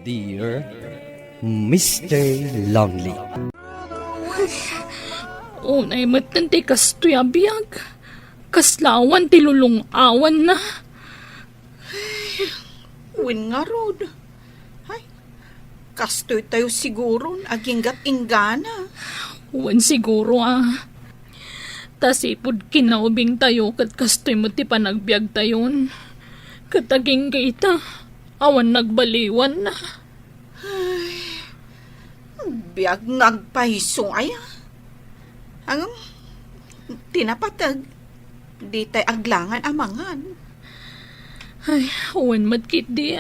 Dear Mr. Lonely. Unay matan ti kastoy abiyag. Kaslawan ti lulong awan na. Win nga rod. Ay, kastoy tayo siguro aginggat inggana. Wan siguro Tasipod kinaubing tayo kat kastoy mo ti panagbiag tayon. Kataging kita, awan nagbaliwan na. Biyag nagpahiso ay. Ang tinapatag. Di tay aglangan amangan. Ay, awan matkit di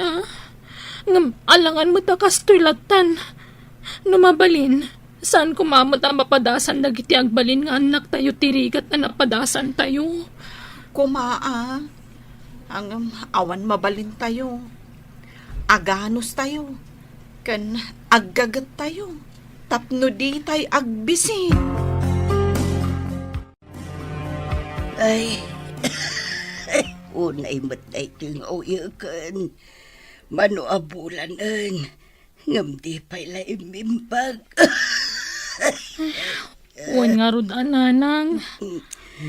Ngam, alangan mo ta kastoy latan. Numabalin, saan kumamot ang mapadasan dagiti agbalin nga anak tayo tirigat na napadasan tayo. Kumaa. Ang awan mabalin tayo. Aganos tayo. Kan aggagat tayo. Tapno di tay agbisin. Ay, unay matay ting uyakan. Mano abulanan. Ngam di pala imimbag. Wan nga rod ananang.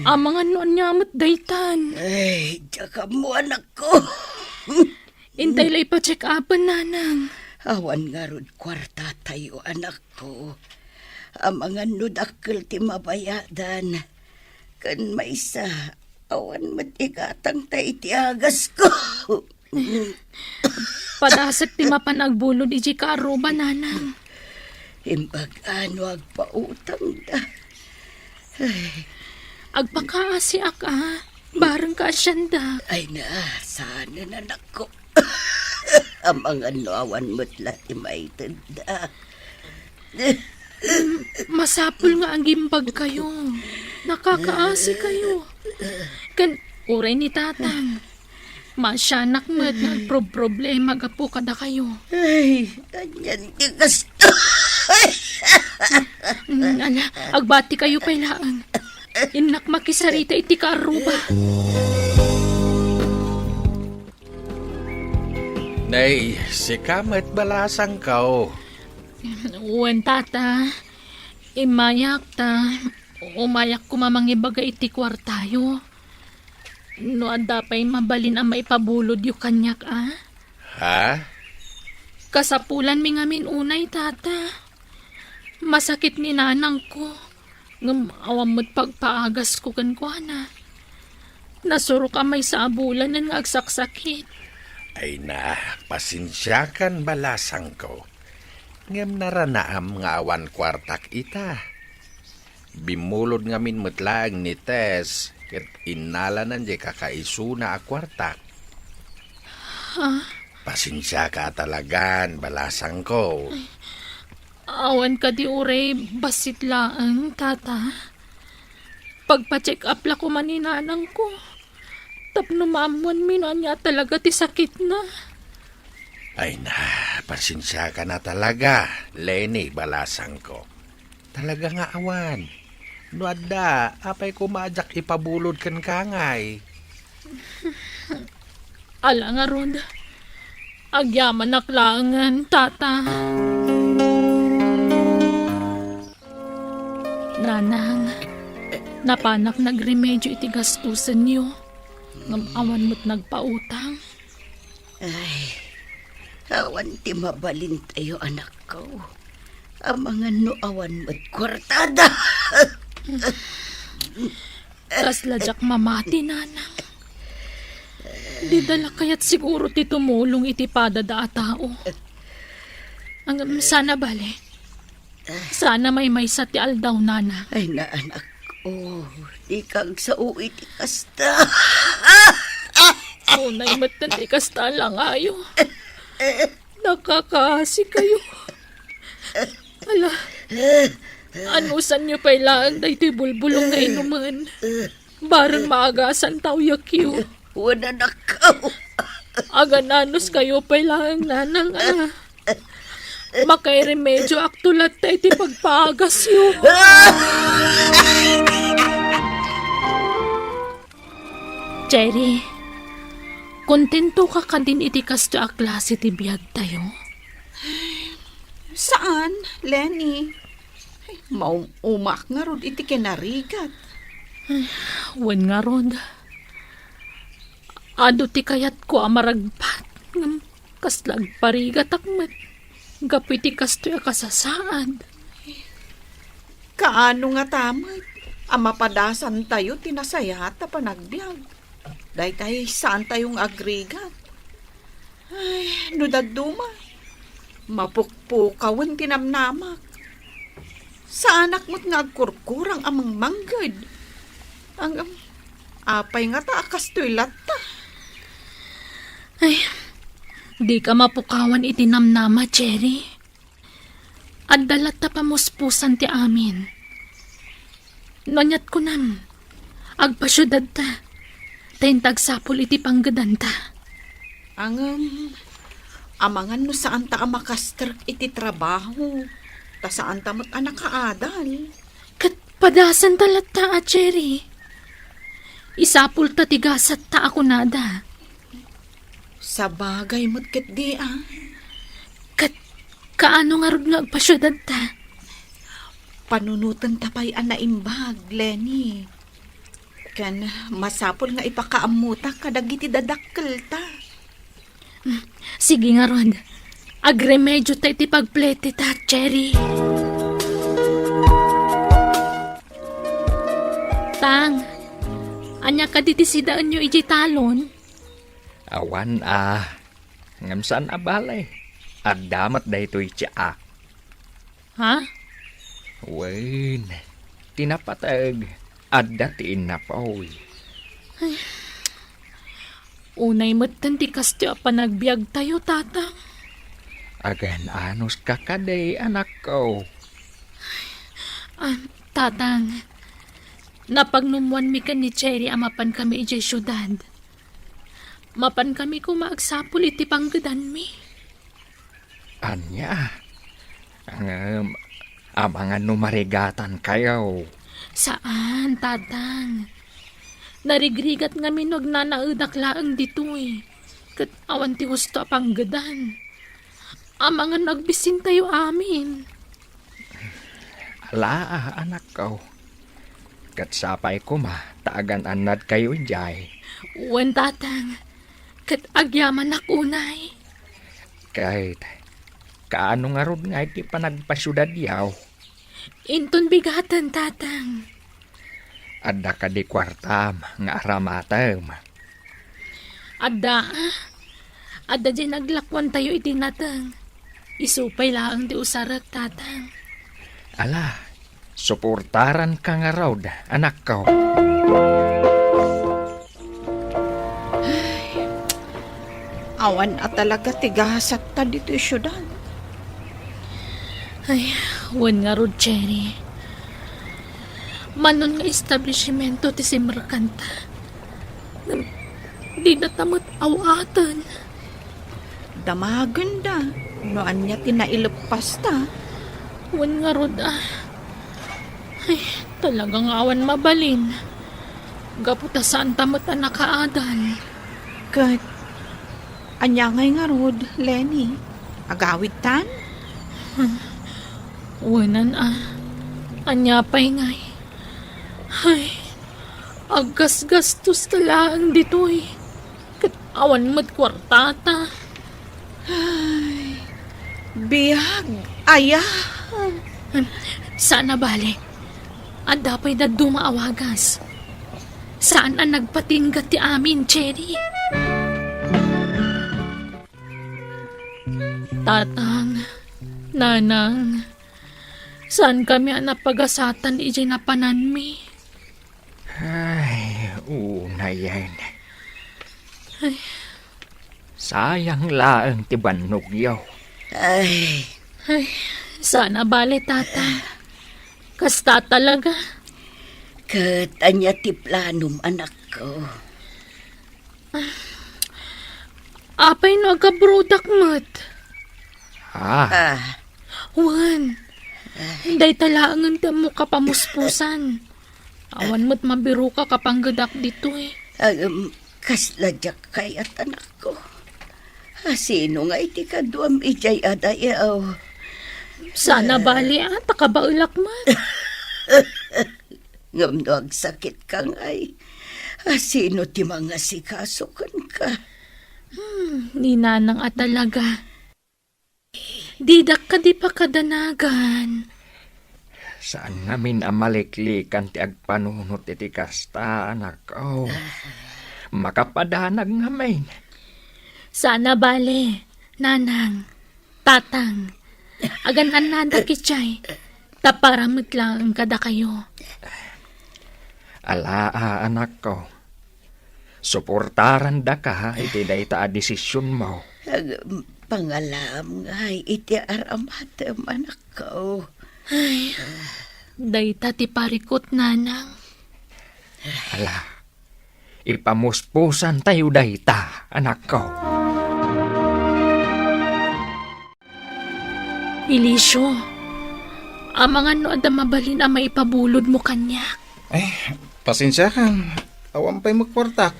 Amang ano anyamot daytan. Ay, tsaka mo anak ko. Intay lay pa check upan nanang. Awan nga ron kwarta tayo anak ko. Ang mga nudakkel ti mabayadan. Kan maysa, awan matigatang tayo ti agas ko. Padasat ti mapanagbulod iji karo ba nanang. Imbag ano agpautang da. Agpakaasi bareng ka asyanda. Ay na, sana na nako. Ang mga awan mo't lati may tanda. Masapul nga ang gimbag kayo. Nakakaasi kayo. Kan uray ni tatang. Masyanak mo't nagproblema gapo kada kayo. Ay, ganyan tigas. Agbati kayo pailaan. Inak makisarita iti karuba. Nay, si kamat balasang kao. Uwan tata, imayak umayak ko mamangibaga iti kwartayo. No anda pa'y mabalin ang maipabulod yung kanyak Ha? Kasapulan mi ngamin unay tata. Masakit ni nanang ko. Ngam awam mo't pagpaagas ko kankwana. Nasuro ka may sa abulan ng agsaksakit. Ay na, pasensyakan balasang ko. Ngam naranaam nga awan kwartak ita. Bimulod ngamin mutlaang ni Tess, ket inalanan di kakaisuna a kwartak. Pasensya ka talagan, balasang ko. Awan ka di uray basit laang tata. Pagpa-check up la ko maninanang ko. Tapno mamuan minanya talaga ti sakit na. Ay na, pasensya ka na talaga, Lenny, balasang ko. Talaga nga awan. Nuada, apay kumadyak ipabulod kan kangay. Ala nga ron. Agyaman naklangan, tata. Nanang, napanak nagremedyo iti gastusan niyo. Ngamawan mo't nagpautang. Ay, awan ti mabalin tayo anak ko. Ang mga awan mo't kwartada. Kaslajak mamati, nanang. Di dala kaya't siguro ti tumulong iti padada a tao. Sana bale. Sana may sa ti aldaw, nana. Ay na anak ko, di kang sa uwi ti kasta. Unay matandi kasta lang ayo. Nakakaasi kayo. Ala, anusan niyo pailaan da ito'y bulbulong na inuman. Barang maagasan tao yakyo. Wala na ko. Agananos kayo pailaan nanang Makay remedyo aktulat tayo iti pagpaagas yun. Cherry, kontento ka din iti kasto a klase ti biyag tayo? Saan, Lenny? Maumak nga rod iti kinarigat. Wen nga rod. Ado ti kayat ko amaragpat. Ngam kaslag parigat akmat. Gapiti kastoy akasasaad. Kaano nga tamat? Amapadasan tayo tinasaya ta panagbiag. Dahil tayo saan tayong agrigat. Ay, nudaduma. Mapukpukawan tinamnamak. Sa anak mo't nga agkurkurang amang manggad. Ang apay nga ta akastoy latta. Ay, di ka mapukawan itinamnama, Cherry. At dalat ta pamuspusan ti amin. Nonyat ko nam, agpasyudad ta. Tayong tagsapol iti panggadan ta. Ang amangan no saan ta amakaster iti trabaho. Ta saan ta mo't anak kaadal. Kat padasan talat ta, Cherry. Isapul ta tigasat ta ako nada. Sa bagay mo't ket di Kat kaano nga rod nga agpasyudad ta. Panunutan tapay anaimbag, Lenny. Kan masapol nga ipakaamuta kadagiti dadakkel ta. Sige nga rod. Agremedyo ta iti pagplete ta, Cherry. Tang, anya ka ditisidaan nyo iji talon? Awan ngam saan abalay. At damat da ito'y tiyak. Ha? Wen, tinapatag. At datiin na paoy. Unay matan ti kastyo panagbiag tayo, tata. Agan anos kakaday anak ko. Tatang, napagnumuan mi ka ni Cherry amapan kami iji syudad. Mapan kami kumaagsapul iti panggadan mi. Anya, amangan numarigatan kayo. Saan, tatang? Narigrigat nga minog na naudaklaan dito eh. Kat awan ti husto panggadan. Amangan nagbisin tayo amin. Ala, anak ko. Kat sapay ko taagan anad kayo jay. Uwan, tatang. Kat agyaman akunay. Kahit, kaano nga rod nga iti panagpasyudad yaw. Inton bigatan, tatang. Adda ka di kwartam nga aramatem. Adda dyan naglakwan tayo iti natang. Isupay lang di usarak, tatang. Ala, suportaran ka nga raw, anak ko. Awan at talaga tigasat ta dito syudad. Ay, wan nga rod, Cherry. Manon nga establishmento ti simrakanta. Di na tamot awatan. Damagan da. Noan niya tinailepas ta. Wan nga rod, Ay, talagang awan mabalin. Gaputa saan tamot na nakaadal. Kat, anya ngay nga rod, Lenny. Agawid tan? Wanan anya pa'y ngay. Ay, aggas-gastos talaan dito eh. Kat awan mo't kwartata. Biyag, aya. Sana bale, at dapay na dumaawagas. Saan ang nagpatinggat ti amin, Cherry? Tatang, nanang, saan kami ang napagasatan iji napanan mi? Ay, una yan. Sayang laang tibanog yaw. Ay, Sana bale, tata. Kasta talaga. kat anya ti planum anak ko. Apay no agabrodak mat. Wan. Day talaangan ta mo kapamuspusan. Awan mo't mabiro ka kapanggadak dito eh. Kasladyak kay at anak ko. Sino nga iti kaduam ijay adayaw? Sana bali takabaulak man. Ngam no agsakit ka ngay. Sino ti mga sikasukan ka? Ni nanang talaga. Didak ka di pa kadanagan. Saan namin amaliklikan ti agpanunot iti kasta, anak ko. Makapadanag ngamin. Sana bale, nanang, tatang, aganan nada kitchay. Taparamit lang kada kayo. Alaa, anak ko. Suportaran da ka, iti dayta a desisyon mo. Pangalam ngay iti aramatem anak ko. Dayta ti parikot nanang. Ala, ipamuspusan tayo dayta, anak ko. Elisyo, amang ano ada mabalin ang maipabulod mo kanya. Pasensya ka. Awan pa'y magkwartak.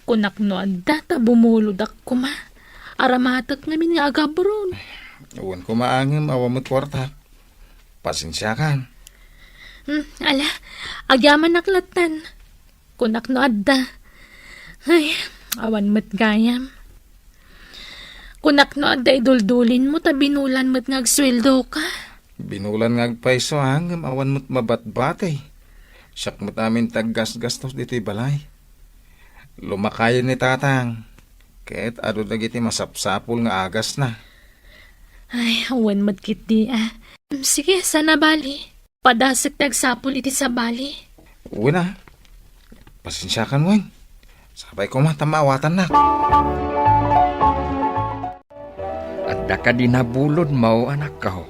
Kunak no adda ta bumulod ako ma. Aramatak namin nga agabron. Awan ko maangim, awan mo't kwartak. Pasensya ka. Ala, agyaman naklatan. Kunak no adda. Ay, awan mat gayam. Kunak no adda iduldulin mo ta binulan mo't ngagsweldo ka. Binulan nga agpaiso hangam, awan mo't mabatbatay. Siyak mo't amin taggas-gastos dito'y balay. Lumakayan ni tatang. Kahit ado dagiti masapsapol nga agas na. Ay, awan mat kiti Sige, sana bali. Padasik tagsapol iti sa bali. Uwi na. Pasensya ka mo. Sabay ko matamawatan na. At da ka dinabulod mo, anak ko.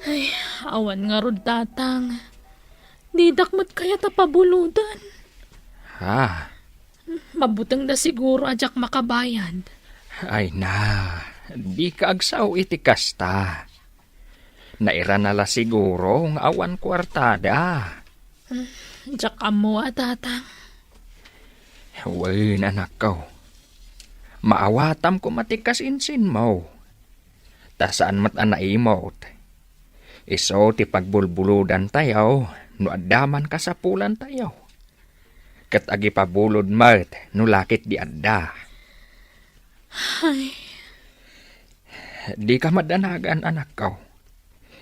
Ay, awan nga rod tatang. Didakmat kaya tapabuludan. Ha? Mabutang na siguro ajak makabayad. Ay na, di ka agsaw iti kasta. Naira nala siguro ng awan kwartada. Ajak amo tatang. Well, anak ko. Maawatam ko matikas insin mo. Tasaan mat anaimot. Iso ti pagbulbuludan tayo, no adaman kasapulan tayo. Kat agi pabulod mat, no lakit di adda. Ay, Di ka madanagan, anak ko.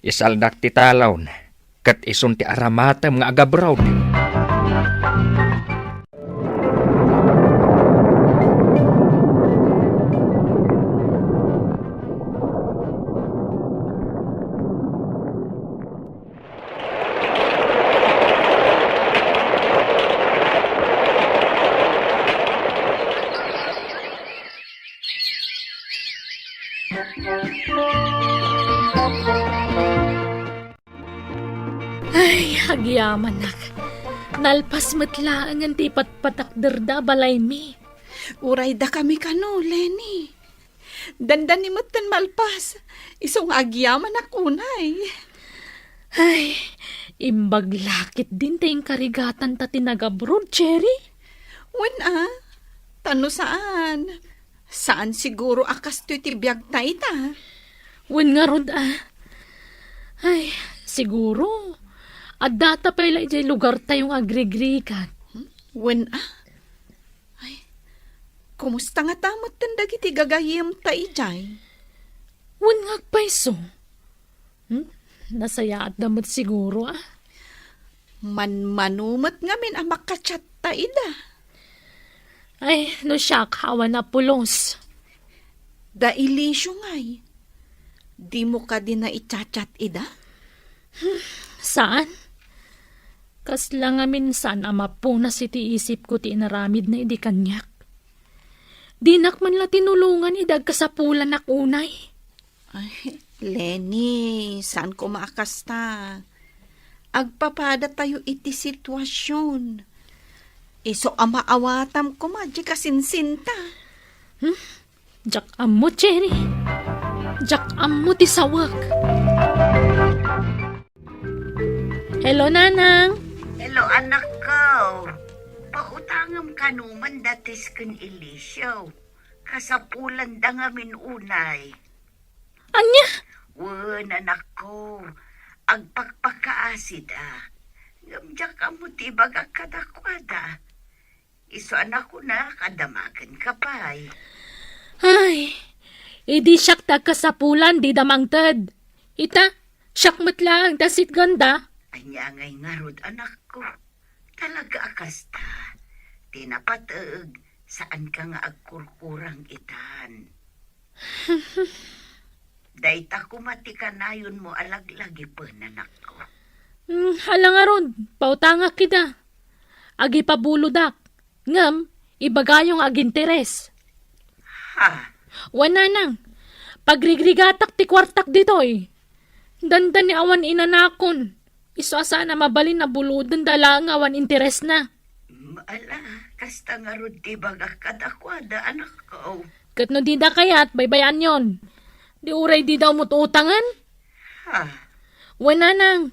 Isaldak ti talon, kat isun ti aramatem nga agabrawd. ay, agyaman nak. Nalpas matlaang ang ti patpatakderda balay mi. Uray da kami kano, Lenny. Dandan ni matan malpas. Isong agyaman akunay. Ay, imbag lakit din tayong karigatan ta tinagabrod, Cherry. Wen tano saan? Saan siguro akas to'y tibiyag ta ita? Wen nga rod Ay, siguro. At data pa ila ijay lugar tayong agrigrikan. Wen Ay, kumusta nga tamot tandag iti gagayim ta ijay? Wen nga agpaiso. Nasaya at damot siguro Manumot ngamin ang makachat ta ida. Ay, no siyak, hawa na pulos. Da ilisyo ngay. Di mo ka din na ichat ida? Saan? Kas lang nga minsan amapunas iti isip ko ti inaramid na idi kanyak. Dinak man la tinulungan idag kasapulan akunay. Ay, Lenny, saan ko maakasta? Agpapada tayo iti sitwasyon. Iso amaawatam ko madya kasinsinta. Jak ammo, Cherry. Jak ammo ti sawag. Hello, Nanang. Hello, anak ko. Pautangam ka numan datis kan Elisyo. kasapulan da ngamin unay. Anya? Wen, anak ko, agpakpakaasid Ngamdya ka mo tibag kadakwada. Iso anak ko na, kadamagan ka pa'y. Ay, idi siyak tagkasapulan di damangtad. Ita, siyak matlang dasit ganda. Anya ngay ngarod anak ko. Talaga akasta. Tinapatag, saan ka nga agkurkurang itan. Dahit ako matikanayon mo alaglagi po, anak ko. Hala nga ron, pautanga kita. Agi pabuludak. Ngam, ibagayong aginteres. Ha? Wana nang, pagrigrigatak ti kwartak ditoy. Dandan ni awan inanakon. Iso sana mabalin na buludan dala ang awan interes na. Maala, kasta nga ron tibag kadakwada, anak ko. Kat no di da kayat, baybayan yon. Di uray di daw mututangan. Ha? Wana nang,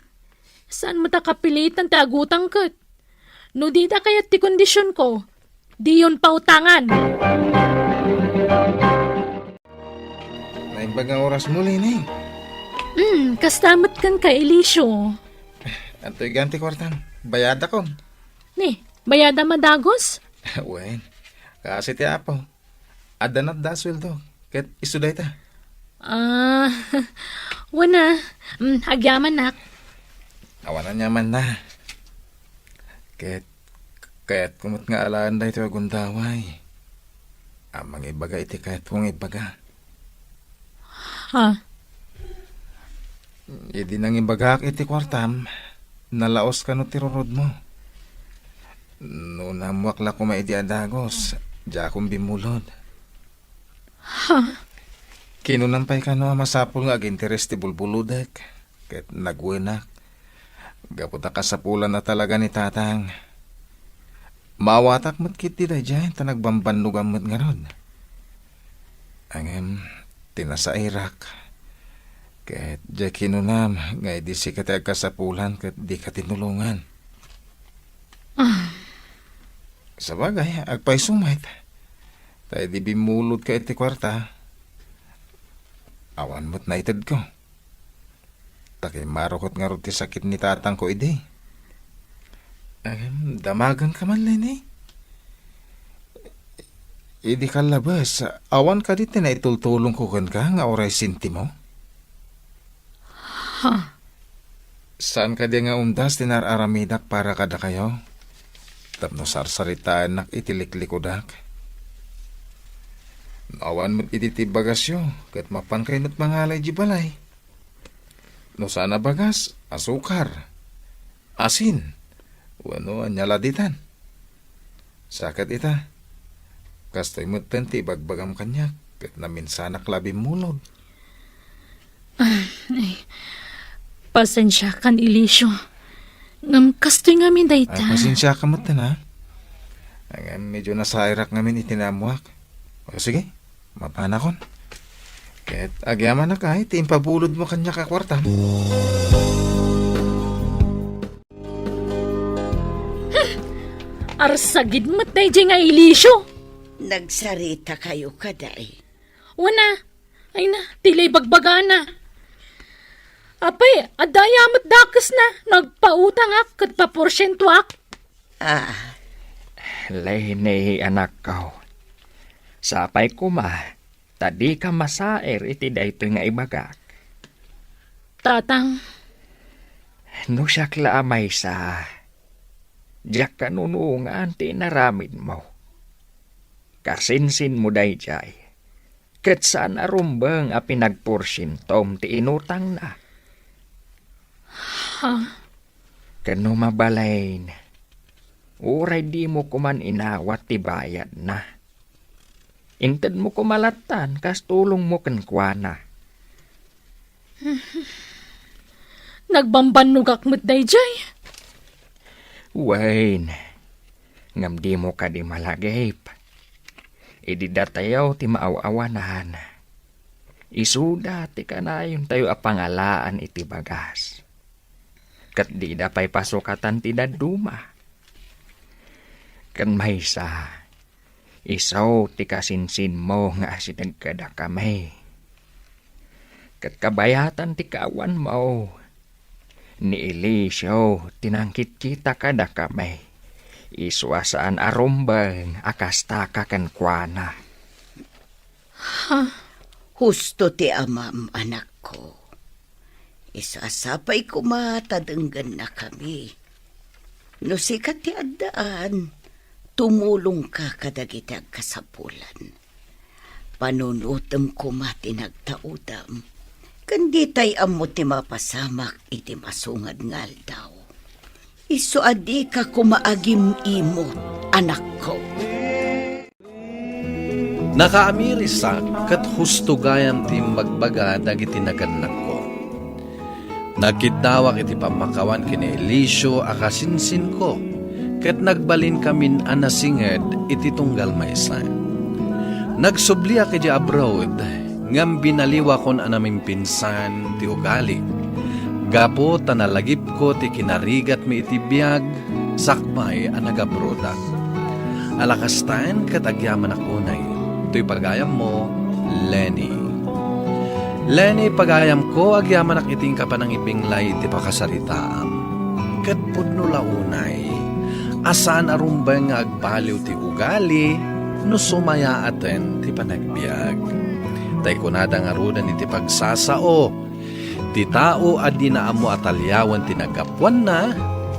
saan mo ta kapilitan ti agutang kat? No di da kayat ti kondisyon ko, di yun pautangan. Naimbagang oras muli na Kastamat kan ka, Elisyo. Anto'y ganti kwartang. Bayad ako. Ni, bayada madagos? Wen, kasi ti apo. Adanat da sweldo. Ket isuday ta. Wana, agyaman nak. Awanan niya man na. Kaya't kumot nga alaan da ito agundaway. Amang ibaga iti kaya't kong ibaga. Ha? Idi nang ibagak iti kwartam, nalaos ka no tirurod mo. No namuakla ko maidi adagos, di akong bimulod. Ha? Kinunampay ka no masapul nga aginteres ti bulbuludek. Kaya't nagwinak. Gaputa kasapulan na talaga ni tatang. Mawatak mo't kiti da dyan, ta nagbambanlugan mo't nga ron. Angem, tinasairak. Kahit dyan kinunam, nga di si katag kasapulan, kat di ka tinulungan. Sa bagay, agpay sumait. Tayo di bimulod ka iti kwarta. Awan mo't naitad ko. Takay marukot nga ron ti sakit ni tatang ko idi. Damagan ka man, Lenny. Idi ka labas. Awan ka dito na itultulong ko kan ka nga oray sinti mo. Ha? Saan ka di nga undas tinararamidak para kada kayo? Tapno sarsaritaan nak itiliklikod Awan mo iti bagasyo, kat mapan kayo na't mangalay di balay. No sana bagas, asukar, asin, wano anyaladitan. Sakat ita, kastoy mo tenti bagbagam kanyak, kat namin sana klabim mulod. Pasensya kan, Elisyo. Ngam kastoy ngamin Ay, dayta. pasensya ka matan ha. Ang medyo nasairak ngamin itinamuak. O sige, mapanakon. Kahit agyaman na kahit impabulod mo kanya ka kwarta. Arsagid mat day dyan nga, Elisyo. Nagsarita kayo kaday. Wana, ay na, tilay bagbagana. Apay, adayamat dakas na, nagpautang ak, kat paporsyento ak. Lene anak ko. Sapay ko tadi ka masaer iti dayto nga ibagak. Tatang, No siya klaamay sa diyak kanunungan ti naramid mo. Kasinsin mo day jay. Ket saan arumbang a pinagporsyintom ti inutang na. ha? Kano mabalain. Uray di mo kuman inawat ti bayad na. Inted mo kumalatan kas tulong mo kenkwana. Nagbambanugak mo't day jay. Wain, ngam di mo ka di malagip. Idi datayaw ti maaw-awanan. Isuda ti kanayon tayo apangalaan iti bagas. Kat di da pa'y pasukatan ti daduma. Kan maysa, Isaw ti kasinsin mo nga asinag kada kami. Kat kabayatan ti kaawan mo. Ni Eliseo tinangkit kita kada kami. Iswasaan arumbang akasta kakankwana. Husto ti amam, anak ko. Isasapay kumatadenggan na kami. No sikat ti addaan, tumulong ka kadagiti agkasapulan. Panunutem kumati nagtaudam. Kandi tay amo ti mapasamak iti masungad ngal daw. Isu adi ka kumaagim imot, anak ko. Nakaamirisak kat husto gayam ti magbaga dagiti naganak ko. Nagkidawak iti pamakawan kini Eliseo akasinsin ko, kat nagbalin kamin anasinged iti tunggal maysa. Nagsubliak iti abroad, ngam binaliwa kon anaming pinsan ti ugali. Gapo tanalagip ko ti kinarigat mi iti biyag, sakbay ang nagabrodak. Alakastan kat agyaman akunay, to'y pagayam mo, Lenny. Lenny, pagayam ko, agyaman akiting ka pa ng ipinglay ti pakasaritaam. Kat pudno launay, asan arumbang nga agbaliw ti ugali, no sumaya aten ti panagbiag. Tay kunada nga rudan iti pagsasao, ti tao adi na amo atalyawan ti nagapwan na,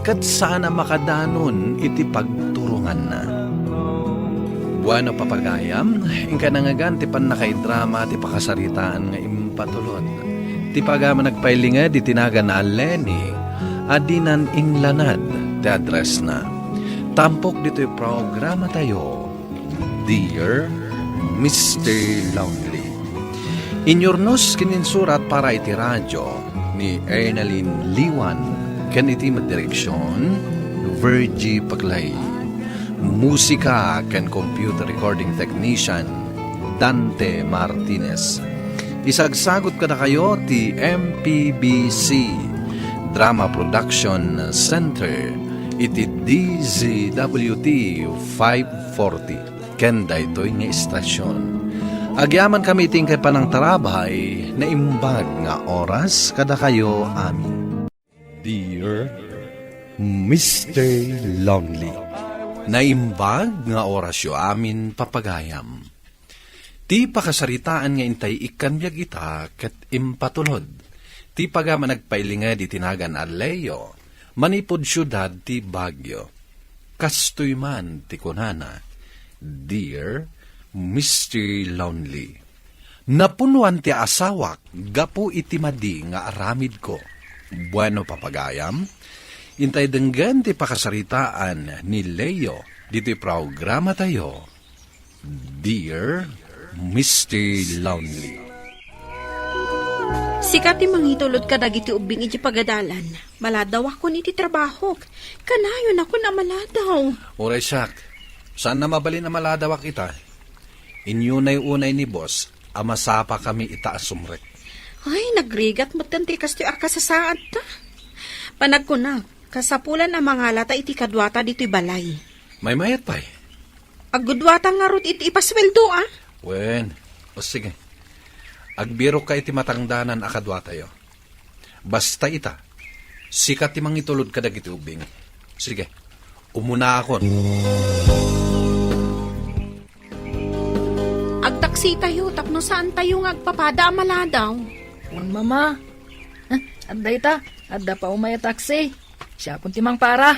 kat sana makadanon iti pagturungan na. Buano papagayam, ingka nangagan ti pan nakaidrama ti pakasaritaan nga impatulod. Ti pagama nagpailinga di tinaga na Lenny, adinan inglanad ti address na. Tampok dito'y programa tayo, Dear Mr. Lonely. Inyornos kininsurat para iti radyo ni Ernaline Liwan, ken iti madireksyon, Virgie Paglay. Musika ken computer recording technician Dante Martinez. Isagsagot ka na kayo ti MPBC Drama Production Center iti DZWT 540 ken daytoy nga istasyon. Agyaman kami tingkay pa ng tarabay na imbag nga oras kada kayo amin. Dear Mr. Lonely. Naimbag nga orasyo amin papagayam. Ti pakasaritaan nga intay ikanbyag ita ket impatulod. Ti pagama nagpailinga di tinagan Aleo, manipod syudad ti Baguio. Kastoy man ti kunana, Dear Mr. Lonely. Napunuan ti asawak, gapu iti madi nga aramid ko. Bueno papagayam, intay denggan ti pakasaritaan ni Leo dito'y programa tayo, Dear Mr. Lonely. Sikat ti mangitulod ka dagiti ubing iti pagadalan. Maladaw ako ni ti trabaho. Kanayon ako na maladaw. Oray siyak, saan na mabalin na maladawak ita? Inyunay-unay ni boss, amasapa kami ita asumrek. Ay, nagrigat mo't kanti kastoy akasasaad ta. Panag ko na, kasapulan ang mga lata iti kadwata dito'y balay. May mayat pa eh. Agudwata nga rot iti ipasweldo ah. Wen, o sige. Agbiro ka iti matangdanan akadwa tayo. Basta ita, sikat ti mangitulod ka dagiti ubing. Sige, umuna akon. Agtaksi tayo, tapno saan tayo nga agpapada maladaw. Un mama. Adda ita, adda pa umaya taksi. Siya pun timang para.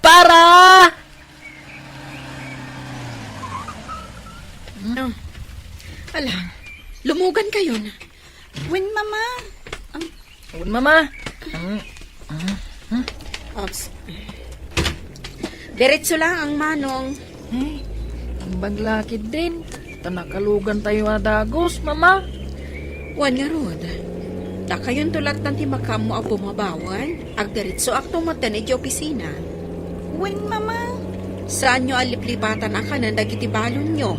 Para! Ala, lumugan kayo na. Win, mama. Un mama. Ops. Diretso lang ang manong. Ang baglakid din. Tanakalugan tayo adagos, mama. Wan nga rod. Da kayon tulak tanti makamo ang bumabawan. Agdiretso akto matan iti opisina. Win, mama. Saan nyo aliplipatan ang kanan dagiti balon nyo?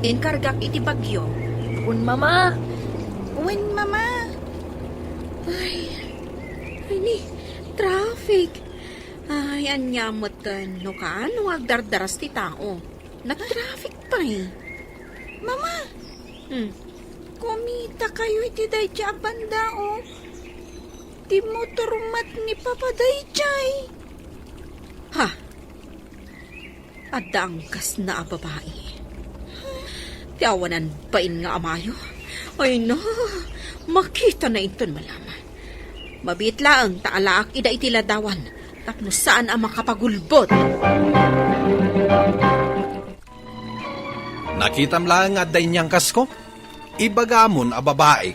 Inkargak iti bagyo. Un mama. Win, mama. Ay ni, traffic. Ay, anyamot kan. No kaano agdardaras ti tao. Nag-traffic pa eh. Mama, Hmm. kumita kayo iti dayjay banda o. Ti motor mat ni Papa dayjay. Ha? Adda angkas na a babae. Tiawanan pain nga amayo. Ay no, makita na iton malaman. Mabitla ang taalaak ida itiladawan. Tapno saan ang makapagulbot. Nakitam lang nga day niyang kasko. Ibagamon a babae.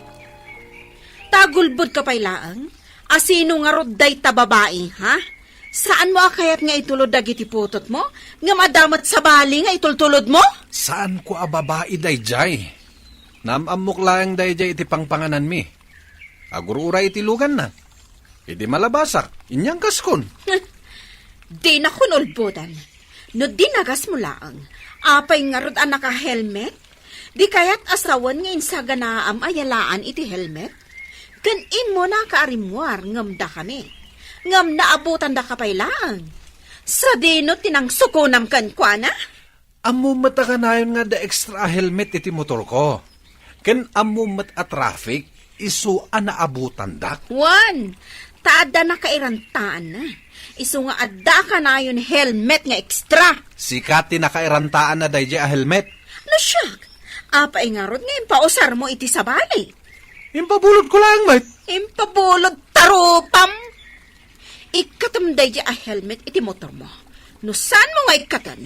Tagulbot ka pa'y laang? Asino nga rodday ta babae, ha? Saan mo akayat nga itulod dagiti putot mo? Nga madamat sa bali nga itultulod mo? Saan ko a babae dayjay? Namamok lang dayjay iti pangpanganan mi. Agurura iti lugan na. Iti malabasak, inyang kaskon. Di na kunulbodan. No dinagas mo laang. Apay nga rod ang naka-helmet? Di kaya't asawan nga insaga na ayalaan iti helmet? Kanin mo na kaarimwar ngam da kami. Ngam naabutan da kapay lang. Sa dino tinang sukunam kan kwa na? Amo mata ka na yun nga da extra helmet iti motor ko. Ken amo mat a traffic, isu a naabutan dak. Juan, taada na kairantaan na. Isu nga adda ka na yun helmet nga extra. Sikati nakairantaan na dayjay a helmet. No siyak, apay nga rod nga impausar mo iti sabali. Impabulod ko lang, mate. Impabulod tarupam. Ikatamday di a helmet iti motor mo. No saan mo nga ikatan?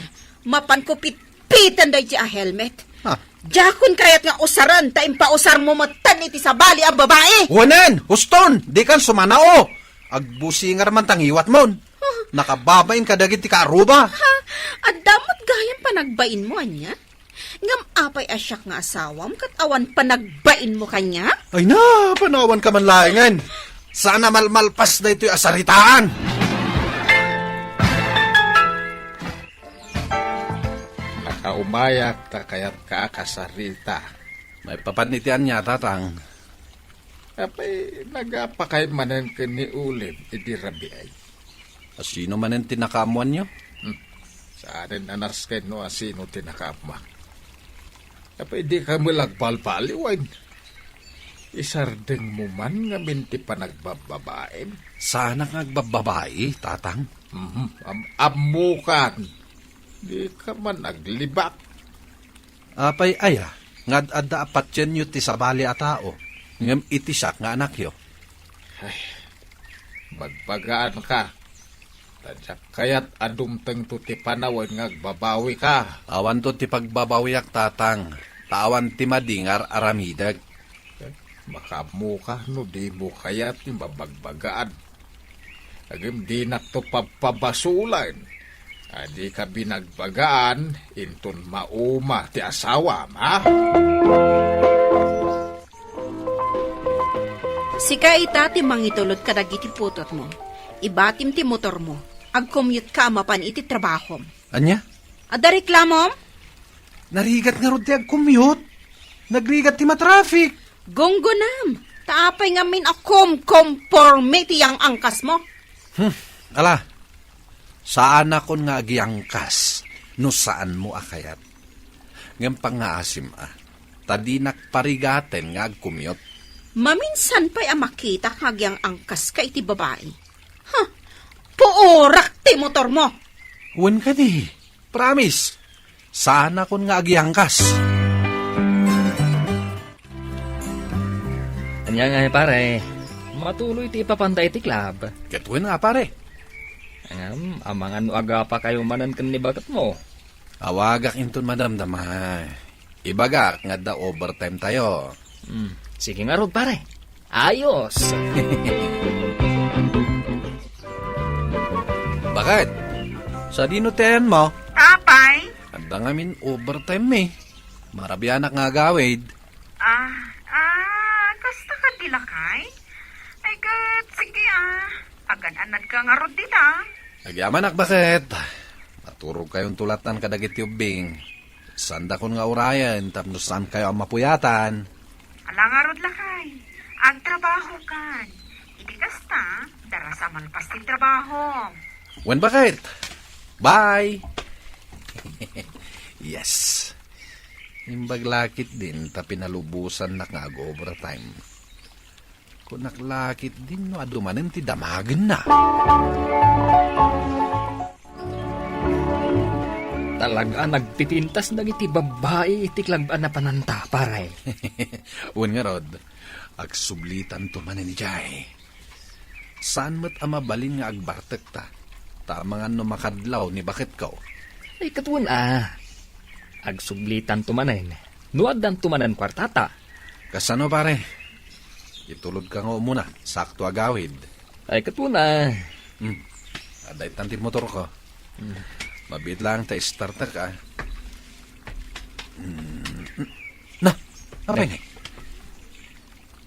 Mapan ko pitpitan day di a helmet. Ha? Jakon kayat nga usaran ta impausar mo matan iti sabali ang babae. Wanan, huston, di kan sumanao. Agbusingar man tangiwat mon. Nakababain ka dagiti kaaruba. Ha? Adamot gayang panagbain mo anya? Ngam apay asyak nga asawam kat awan panagbain mo kanya? Ay na, panawan ka man laingan. Sana malmalpas na ito'y asaritaan. Nakaumayak ta kaya't kaakasarita. May papanitian niya, tatang. Apay, nagapakay manan ka ni Ulim, iti rabi ay. Sino man ang tinakamuan niyo? Sa atin anas kay no asino tinakapma. Apay, di ka malagbalbaliwan. Isardeng mo man nga binti pa nagbababaen. Sana nagbababae, tatang. Amukan. Di ka man naglibak. Apay aya, ngad adda apat yan yu ti sabali a tao. Ngam itisak nga anak yo. Magbagaan ka. Tadyak kaya't adumteng to ti panawan nga babawi ka. Awan to ti pagbabawiyak, tatang. Tawan ti madingar aramidag. Makamu ka no di mo kaya't ti babagbagaan. Agim di na to papabasulan. Adi ka binagbagaan, inton mauma ti asawa, ma? Sika ita ti mangitulod kadag iti putot mo. Ibatim ti motor mo. Ag-commute ka mapan iti trabaho. Anya? Ada reklamom? Narigat nga ron ti ag-commute. Nagrigat ti matraffic. Gonggonam. Taapay nga min akom conformity ang angkas mo. Ala, saan akon nga agiangkas, no saan mo akayat. Ngam pangaasim tadinak parigaten nga agkumyot. Maminsan pa'y makita kagyang angkas ka iti babae. Ha? Puorak ti motor mo. Huwag ka di, promise. Saan akon nga agiangkas. Anya nga pare, matuloy ti papantay ti club. Ketwin nga pare. Amangan no aga pa kayo manan kan ni bagat mo. Awagak inton madamdamay. Ibagak nga da overtime tayo. Sige nga rod pare. Ayos. Bakit? Sa dinutean mo? Apay? Anda nga min overtime Marabianak nga gawid. Kasta ka dilakay? Ay, kat, sige Agan-anad ka nga rod dita. Nagyamanak bakit? Maturog kayong tulatan kadagit yubing. Sanda kon nga urayan, tapos saan kayo ang mapuyatan. Ala nga rod lakay. Agtrabaho kan. Iti kasta, darasa malpas ti trabaho. Wen bakit? Bye! Yes. Imbag lakit din, ta pinalubusan na nga overtime. Kung naklakit din, no, adumanin ti damagan na. Talaga nagpipintas na iti babae iti klagbaan na pananta, paray. Un nga rod, agsublitan to manin jay. Saan mo't amabalin nga agbartek ta? Tama nga no makadlaw ni bakit ko. Ay katuan agsublitan tumanen. Nuadan tumanen kwartata. Kasano pare? Itulod ka nga muna, sakto agawid. Ay katuan Aday tanti motor ko. Mabit lang ta starter ka. Na, apa nga?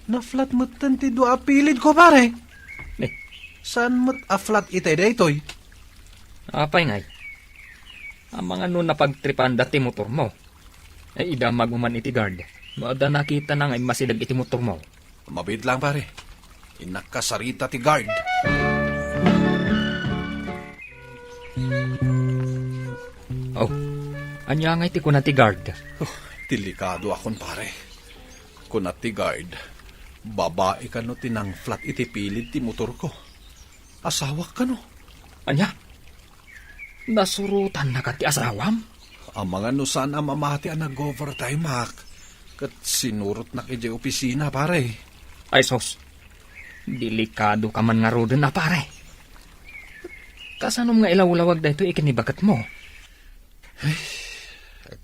Na-flat mo't tanti do apilid ko pare. Eh. Saan mo't a-flat itay daytoy? Apay ngay. Ang mga nun napagtripan dati motor mo. Ay idamag mo man iti guard. Maada nakita na ngay masidag iti motor mo. Mabit lang pare. Inakasarita ti guard. Oh, anya ngay ti kuna ti guard. Delikado akon pare. Kung ti guard, babae ka no tinang flat iti pilid ti motor ko. Asawa ka no. Anya? Nasurutan na ka ti asawam? Ang mga nusan ang mamati ang nag-overtime hak. Kat sinurot na kay opisina pare. Ay sos, delikado ka man nga roden na pare. Kasanom nga ilawlawag da ito ikinibagat mo.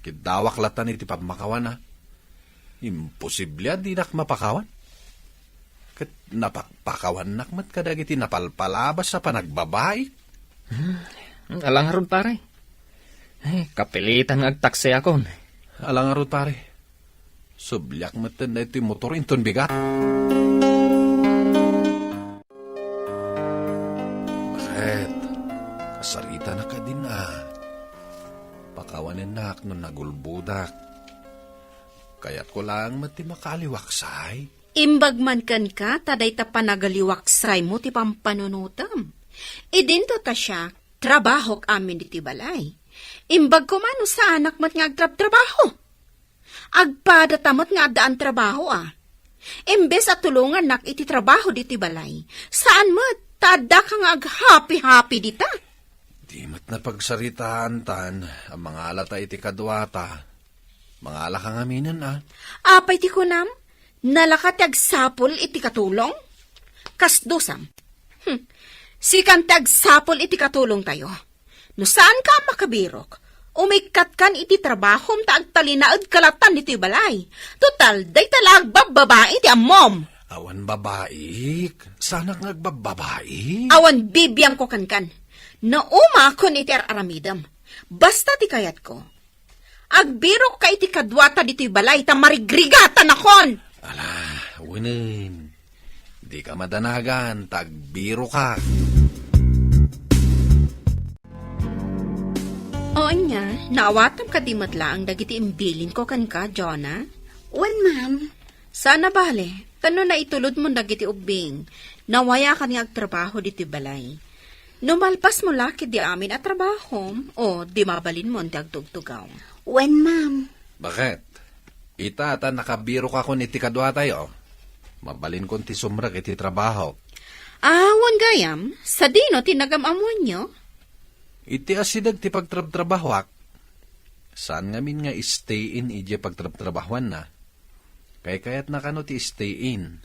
Kidawak latan iti pagmakawan ha. Imposible di nak mapakawan. Kat napakpakawan nak mat kadagiti napalpalabas sa panagbabae. Alang harod pare. Ay, kapilitan nga agtakse akon. Alang arot pare. Sublyak matan na iti motor inton bigat. Bakit? Kasarita na ka din Pakawanin nak no nagulbudak. Kaya't ko lang mati makaliwaksay. Imbag man kan ka, taday ta panagaliwaksay mo ti pampanunutam. Idinto ta siya, trabahok amin iti balay. Imbag ko mano sa anak mat nga agtrab-trabaho. Agpadatamot nga daan trabaho Imbes at tulungan nak iti trabaho diti balay. Saan mo, tada ka nga ag-happy-happy dita? Di mat na pagsaritaan tan, ang mga alata iti kadwata. Mga ala kang aminan Apay ti kunam, nalakat agsapol iti katulong? Kasdosam. Sikan agsapol iti katulong tayo. No saan ka makabirok? Umikat kan iti trabahom ta agtalinaad kalatan iti balay. Total, day talag bababae iti amom. Awan babaik. Sana nagbababae. Awan bibiyang ko kankan. Nauma ko ni iti aramidam. Basta ti kayat ko. Agbirok ka iti kadwata dito balay ta marigrigatan akon. Ala, winin. Di ka madanagan, tagbiro ka. O anya, naawatam ka di matlaang dagiti imbilin ko kan ka, Jonah? Wan, ma'am. Sana bale, tano na itulod mo dagiti ubing, nawaya ka nga agtrabaho diti balay. Numalpas mo laki di amin at trabaho, o di mabalin mo ang agtugtugaw. Wan, ma'am. Bakit? Ita ata nakabiro ka ko ni tikadwa tayo. Mabalin ko ti sumrag iti trabaho. Wan gayam, sa dino tinagamamuan nyo? Iti asidag ti pagtrabtrabahwak. Saan ngamin nga stay in ije pagtrabtrabahuan na? Kayat na kano ti stay in.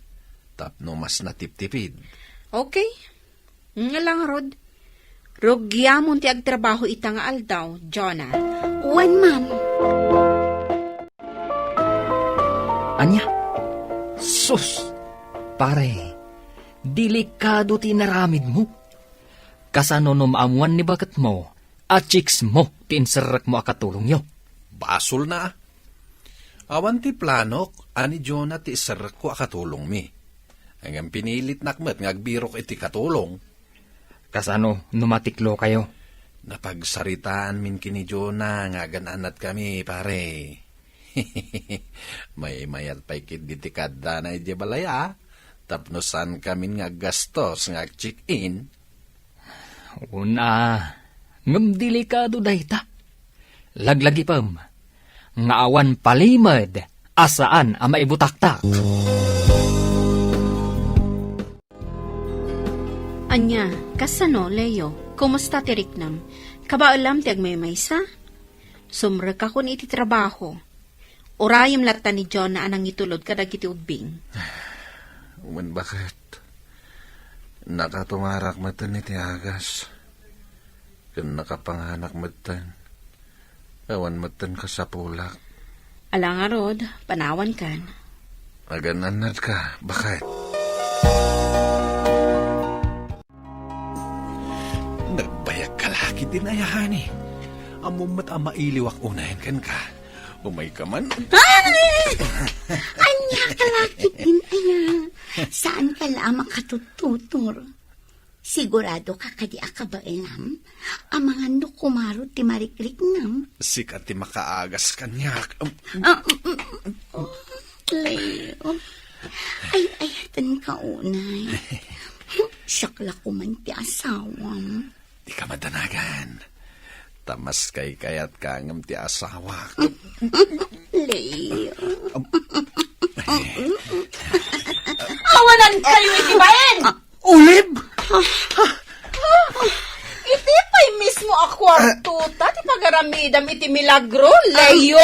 Tapno mas natiptipid. Okay. Nga lang, Rod. Rogyamon ti agtrabaho ita nga aldaw, Jonah. Wan, ma'am. Anya? Sus! Pare, delikado ti naramid mo. Kasano no maamuan ni bagat mo, at chicks mo, tinsarak mo akatulong nyo. Basol na. Awan ti planok, ani Jonah ti isarak ko akatulong mi. Hanggang pinilit nakmet ngagbirok iti katulong. Kasano numatiklo kayo? Napagsaritaan min kini Jonah nga gananat kami, pare. May mayat paikit diti kada na iti balaya. Tapnosan kami nga gastos nga check-in. Una, ngam delikado dayta. Laglagipem, nga awan palimad, asaan ang maibutaktak. Anya, kasano, Leo? Kumusta ti Riknam? Kabaalam ti agmaymaysa? Sumrek ako ni iti trabaho. Urayam lata ni John na anang itulod kadag iti ubing. Uman bakit? Nakatumarak matan iti agas. Kung nakapanganak matan. Awan matan ka sa pulak. Ala nga rod, panawan kan. Agananad ka. Bakit? Nagbayag ka laki din ayahan eh. Amumat ang mailiwak unahin kan ka. Umay ka man. Anya kalakit din aya. Saan ka lang makatututor? Sigurado ka kadi akabailam ang mga nukumaro ti marikrik nam. Sikat ti makaagas kanyak. Leo, ay ayatan ka unay. Sakla ko man ti asawam. Di ka madanagan. Tamas kay kayat ka ngam ti asawa. Leo. Awanan kayo itibayan! Ulib! Iti pa'y mismo akwarto, ti pagaramidam iti milagro, Leo?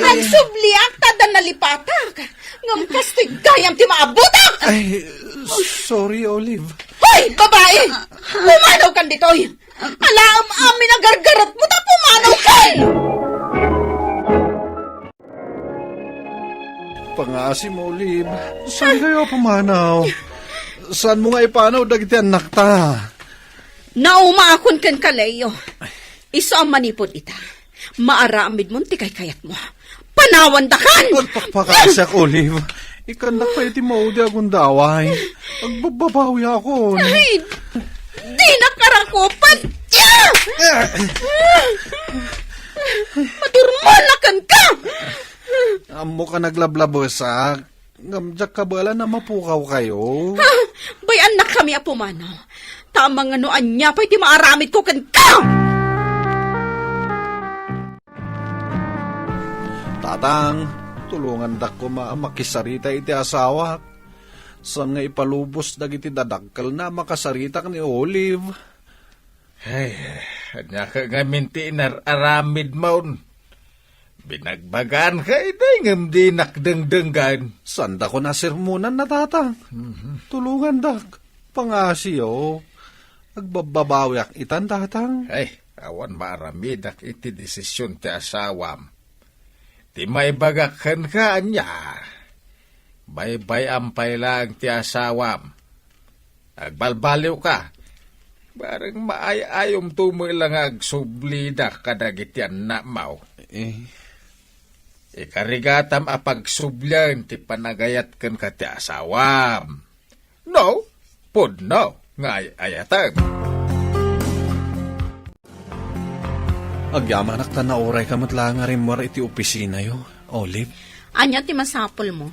Ang subliak tadan nalipatak. Ngam kastoy gayam ti maabutak! Ay, sorry, Olive. Hoy, babae! Pumanaw kan ditoy! Alam amin ang gargarot mo ta pumanaw kan! Pangasim, Olive. Saan kayo pumanaw? Saan mo nga ipanaw dagiti anak ta? Naumaakon kan kalayo. Iso ang manipod ita. Maaramid mo ti kay kayat mo. Panawan da kan! Magpakasyak, Olive. Ikanak pa iti maudi akong daway. Agbababawi ako. Ay! Di nakarakopan! Madurmalakan ka! Amo ka naglablabosak. Ngamjak ka bala na mapukaw kayo. Bayan na kami apumano. Tamang anoan niya pa'y di maaramid ko kan ka! Tatang, tulungan dak ko makisarita iti asawa. Saan nga ipalubos dagiti dadakkel na makasarita ni Olive. Ay, anya ka nga minti aramid maun. Binagbagan ka itay ngam di nakdengdenggan. Sanda ko na sermonan na tatang. Tulungan dak. Pangasiyo. Agbababawi ak itan tatang. Ay, awan maaramid ak iti desisyon ti asawam. Di may bagakan ka anya. Bay-bay ampay lang ti asawam. Agbalbaliw ka. Barang maayayom tumilang agsublida kadagitian na mau. Ikarigatam apagsublan ti panagayat kan ka ti asawam. No, pod no, nga ayatan. Agyamanak ta na oray ka matlang nga rin mo iti opisina yo, Olive. Anya ti masapol mo.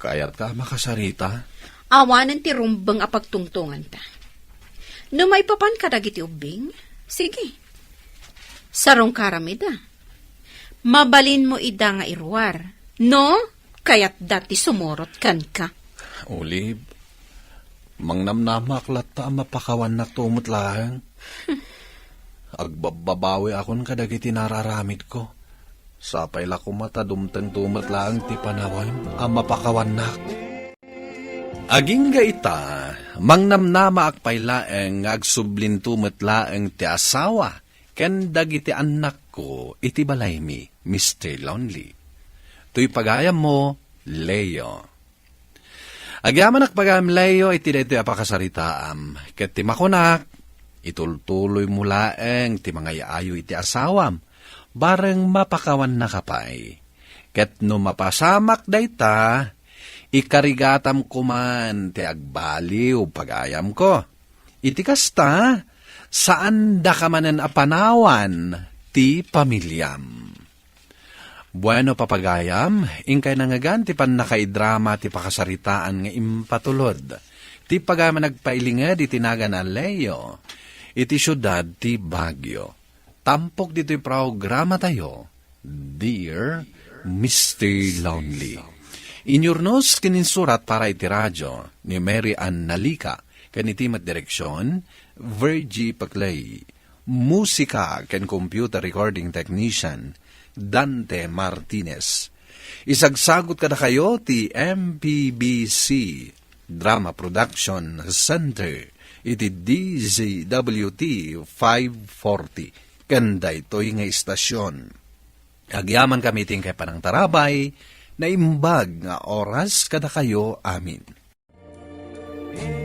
Kayat ka makasarita. Awanan ti rumbang apagtungtungan ta. No may papan ka dagiti ubing? Sige. Sarong karamida. Mabalin mo ida nga irwar. No? Kaya't dati sumurot kan ka. Olive, mangnamnamak latta mapakawan na tumot lang. Agbababawi akon kadagiti nararamid ko. Sapay la ko mata dumteng tumot lang ti panawan ang mapakawan nak. Aging ita, mangnamnama akpay laeng agsublin tumot laeng ti asawa. Ken dagiti anak ko iti balay mi, Mr. Lonely. Tuy pagayam mo, Leo. Agyaman akpagayam Leo iti dito apakasaritaam. Ket ti makunak, itultuloy mo laeng ti mga yaayo iti asawam. Bareng mapakawan na kapay. Ket no mapasamak dayta, ikarigatam kuman ti agbaliw pagayam ko. Iti kasta, saan da ka manen apanawan ti pamilyam. Bueno papagayam, ingkay nangagan ti pan nakaidrama ti pakasaritaan nga impatulod. Ti pagayam nagpailinged iti naga na Leo, iti syudad ti Baguio. tampok dito'y programa tayo, Dear Mr. Lonely. Inyornos kininsurat para iti radyo ni Mary Ann Nalika, kanitimat direksyon, Virgie Paclay. Musika ken computer recording technician, Dante Martinez. Isagsagot kada kayo ti MPBC Drama Production Center iti DZWT 540. Kanda ito'y nga istasyon. Agyaman kami ting kay panang tarabay na imbag nga oras kada kayo amin.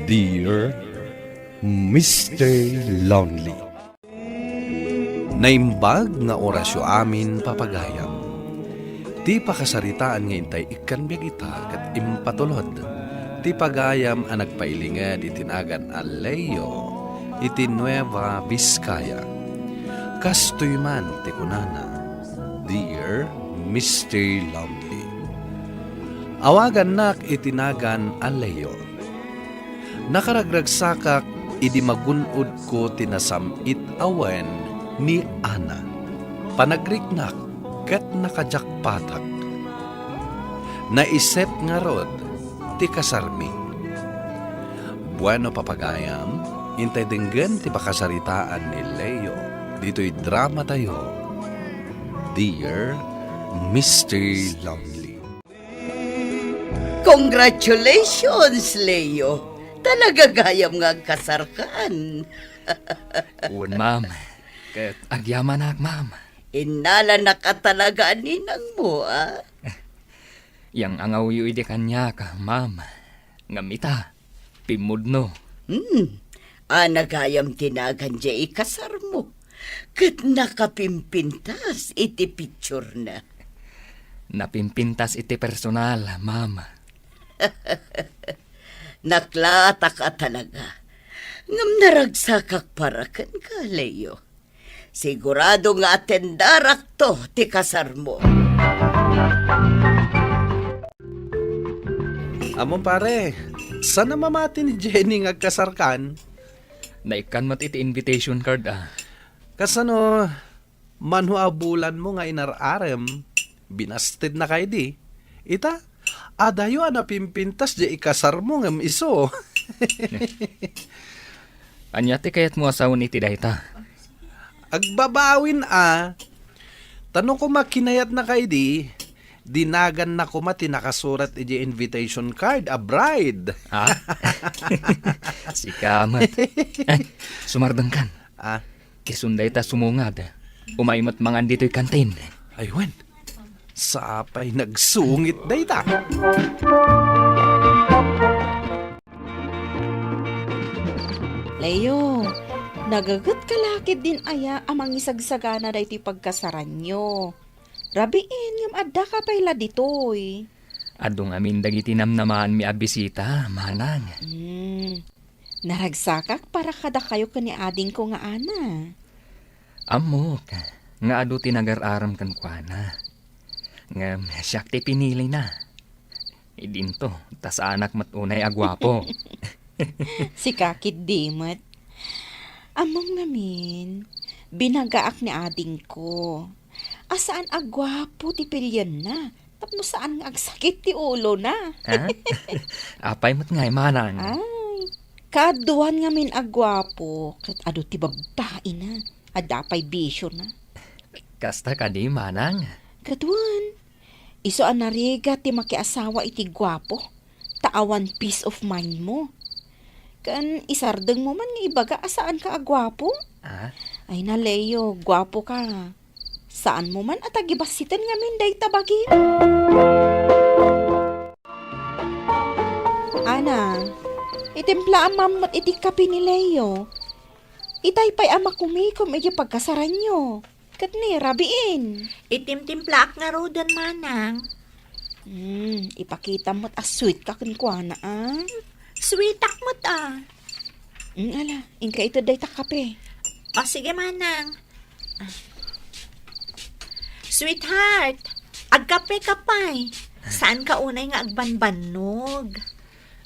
Dear Mr. Lonely, naimbag nga orasyo amin papagayam. Ti pakasaritaan nga intay ikan biag ita kat impatulod. Ti pagayam ang nagpailingad itinagan Aleyo iti Nueva Vizcaya. Kastoy man ti kunana, Dear Mr. Lonely. Awagan nak itinagan Aleyo. Nakaragragsakak idi magunod ko tinasamit awen ni Ana. Panagriknak ket nakajakpatak. Naisip nga rod ti kasarmi. Bueno papagayam, intay denggan ti pakasaritaan ni Leo. Dito'y drama tayo, Dear Mr. Lonely. Congratulations, Leo. Talaga gayam nga kasarkan. Uwan, ma'am. Ket agyaman nak, ma'am. Inala na ka talaga ninang mo, ah. Yang angaw yu ide kanya ka, ma'am. Ngamita, pimudno. Nagayam tinagan di ikasar mo. Kat nakapimpintas iti picture na. Napimpintas iti personal, ma'am. Naklata ka talaga. Ngam naragsakak para kan ka, Leo. Sigurado nga atendarak to ti kasar mo. Amon pare, sana mamati ni Jenny nga kasarkan? Naikan mat iti invitation card, ah. Kasano, manhuabulan mo nga inararem, binasted na kay di. Ita, adayo napimpintas di ikasar mo ngam iso. Anyati kayat mo asawon iti dayta. Agbabawin tanong ko makinayat na kay di, dinagan na ko mati nakasurat iti invitation card, a bride. Ha? Si kamat. Ay, sumardang kan. Kisunday ta sumungad. Umaimat mangan dito'y kantin. Aywan, sapay nagsungit dayta. Leo, nagagat kalakid din aya amang isagsagana da iti pagkasaran nyo. Rabiin, yung adda ka pala ditoy. Adong amin dagiti namnamaan mi abisita, manang. Naragsakak para kada kayo kani ading ko nga ana. Amok, nga adu tinagar-aram kan kuana. Nga siyak ti pinili na. Idinto, tas anak matunay agwapo. Si kakit dimat. Among namin, binagaak ni ading ko. Asaan agwapo ti pilyan na. Tapno saan nga agsakit ti ulo na. Ha? Apay mat ngay manang. Ay, kaduan nga min agwapo. Kat ado ti babae na. Adapay bisyo na. Kasta ka di manang. Kaduan, iso anariga ti makiasawa iti gwapo. Taawan peace of mind mo. Kan isardeng mo man nga ibaga asaan ka agwapo? Ay na Leo, gwapo ka. Saan mo man at agibasitan nga minday tabagin? Ana, itimpla ang mamot iti kapi ni Leo. Itay pa'y ama kumikom iti pagkasaran nyo. Kat ni, rabiin. Itimtimplaak nga rodan manang. Ipakita mo't sweet ka kunkwana, ah. Sweetak mo't Ala, inka ito day takape. O sige manang. Sweetheart, agkape kapay. Saan ka unay nga agbanbanog?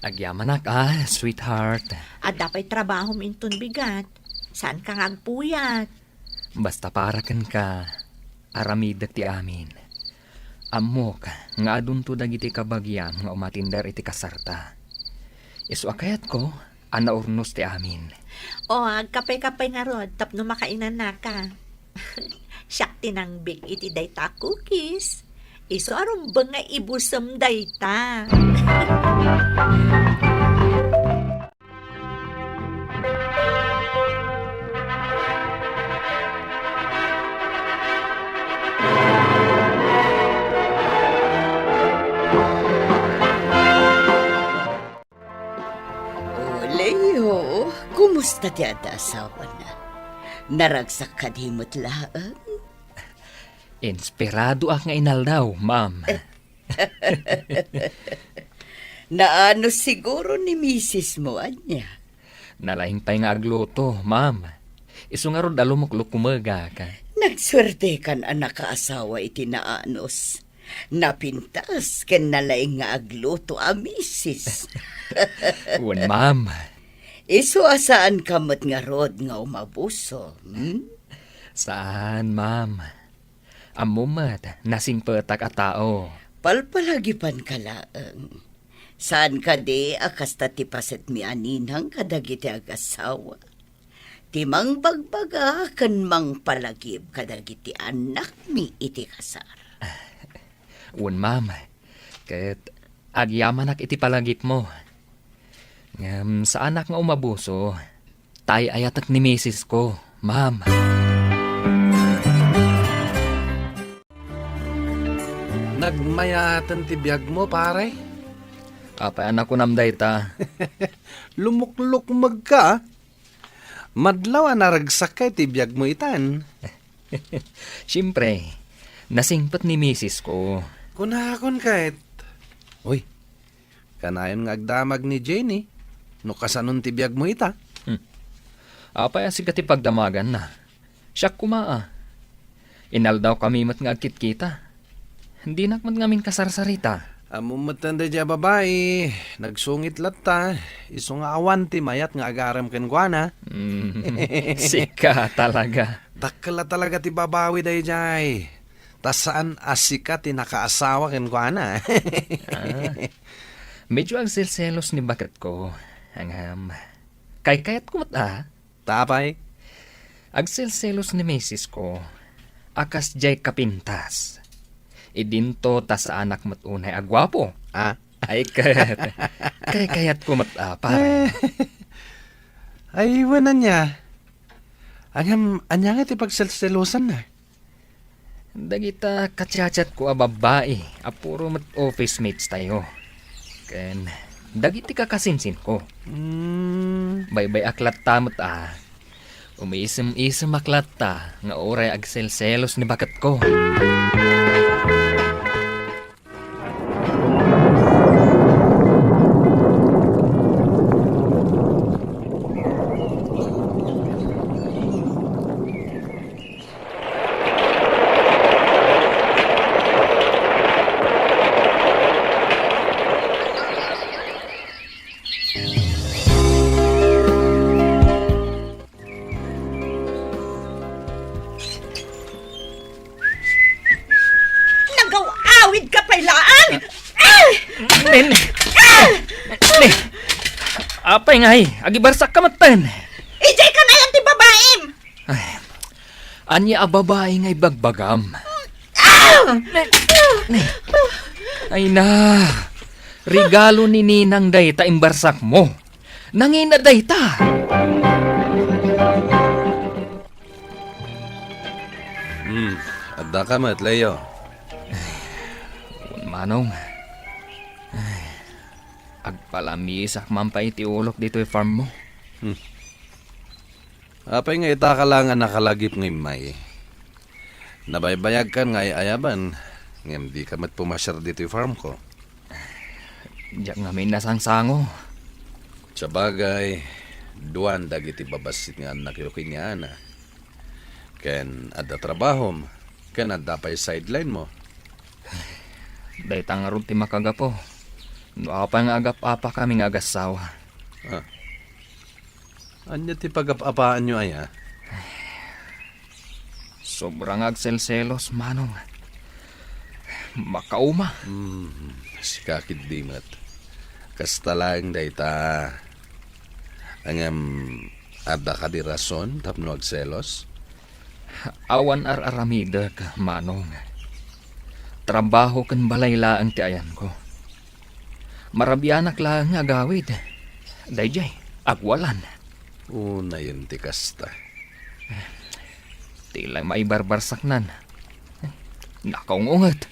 Agyamanak, sweetheart. At dapat trabaho minton bigat. Saan ka nga agpuyat? Basta para kan ka, aramidak ti amin. Amok, nga adun to dagiti kabagyam nga umatindar iti kasarta. Isu akayat ko, ana urnos ti amin. O, agkapay-kapay nga rod, tapno makainan na ka. Siyak tinangbik iti dayta cookies. Iso aron ba nga ibusam dayta? O, Leo, kumusta ti ada asawa na? Naragsak ka di mo't laang? Inspirado ak nga inaldaw, ma'am. Naano siguro ni misis mo, anya? Nalaing pa'y nga agluto, ma'am. Isu nga rod alumuklok kumaga ka. Nagswerte kan anak kaasawa iti naanos. Napintas ken nalaing nga agluto a misis. Wan, ma'am. Isu asaan kamot nga rod nga umabuso? Saan, ma'am? Amumat, nasing petak a tao. Palpalagipan ka laang. Saan ka di akasta ti paset mi aninang kadagiti agasawa? Timang bagbaga kan mang palagib kadagiti anak mi iti kasar. Wan, ma'am. Ket agyaman ak iti palagip mo. Ngam sa anak nga umabuso, tay ayatak ni misis ko, ma'am. Nagmayatan ti biyag mo, pare. Apay anak ko namday ta. Lumuklok magka. Madlaw naragsak kay ti biyag mo itan. Siyempre, nasingpat ni misis ko. Kunakon kahit. Uy, kanayon nga agdamag ni Jenny. No kasanon ti biyag mo ita. Apay asig ti pagdamagan na. Siya kumaa. Inaldaw kami mat nga agkit kita. Hindi nakmat ngamin kasarsarita. Amo matanda dya babae. Nagsungit latta. Iso nga awan ti mayat nga agaram ken guana. Sika talaga. Dakla talaga ti babawi day jay. Tas saan asika ti nakaasawa ken guana. Medyo ang silselos ni bakat ko. Ang kayat ko mata. Tapay. Ag silselos ni misis ko. Akas jay kapintas. Idinto ta sa anak matunay agwapo. Ay kayat ko mata pare. Ay wanan niya. Anya nga ti pagselselosan na. Dagita katsachat ko a babae. Apuro mat office mates tayo. Ken dagiti kakasinsin ko. Baybay aklat tamot umiisem-isem aklat ta nga oray agselselos ni bakat ko. Nagaw-awid ka pailaan! Nen! Apay ngay, agibarsak ka matan. Ijay ka na yan ti babaim! Anya a babae ngay bagbagam. Ay na, regalo ni Ninang dayta imbarsak mo. Nangina dayta. Adda ka mat, Leo. Manong, agpalamisak man pa itiulok dito yung farm mo. Apay nga ita ka lang nga nakalagip ng may. Nabaybayag kan nga ayaban. Ngam di ka mat pumasyar dito yung farm ko. Diyak nga may nasangsango. Sa bagay, duwan dagiti babasit nga nakilukin niya na. Ken adda trabahom, ken adda pa yung sideline mo. Dahil tangarong ti makagapo. No apa nga agap-apa kami nga agasawa. Anya ti pag-apaan nyo ay ha? Sobrang agselselos, manong. Makauma. Si kakid dimat. Kasta lang dayta. Angam ada ka di rason tapno agselos. Awan ar-aramida ka, manong. Trabaho kan balayla ang tiayan ko. Marabianak lang nga gawid. Dayjay, agwalan. Una yun ti kasta. Tila may barbarsaknan. Nakaungungat.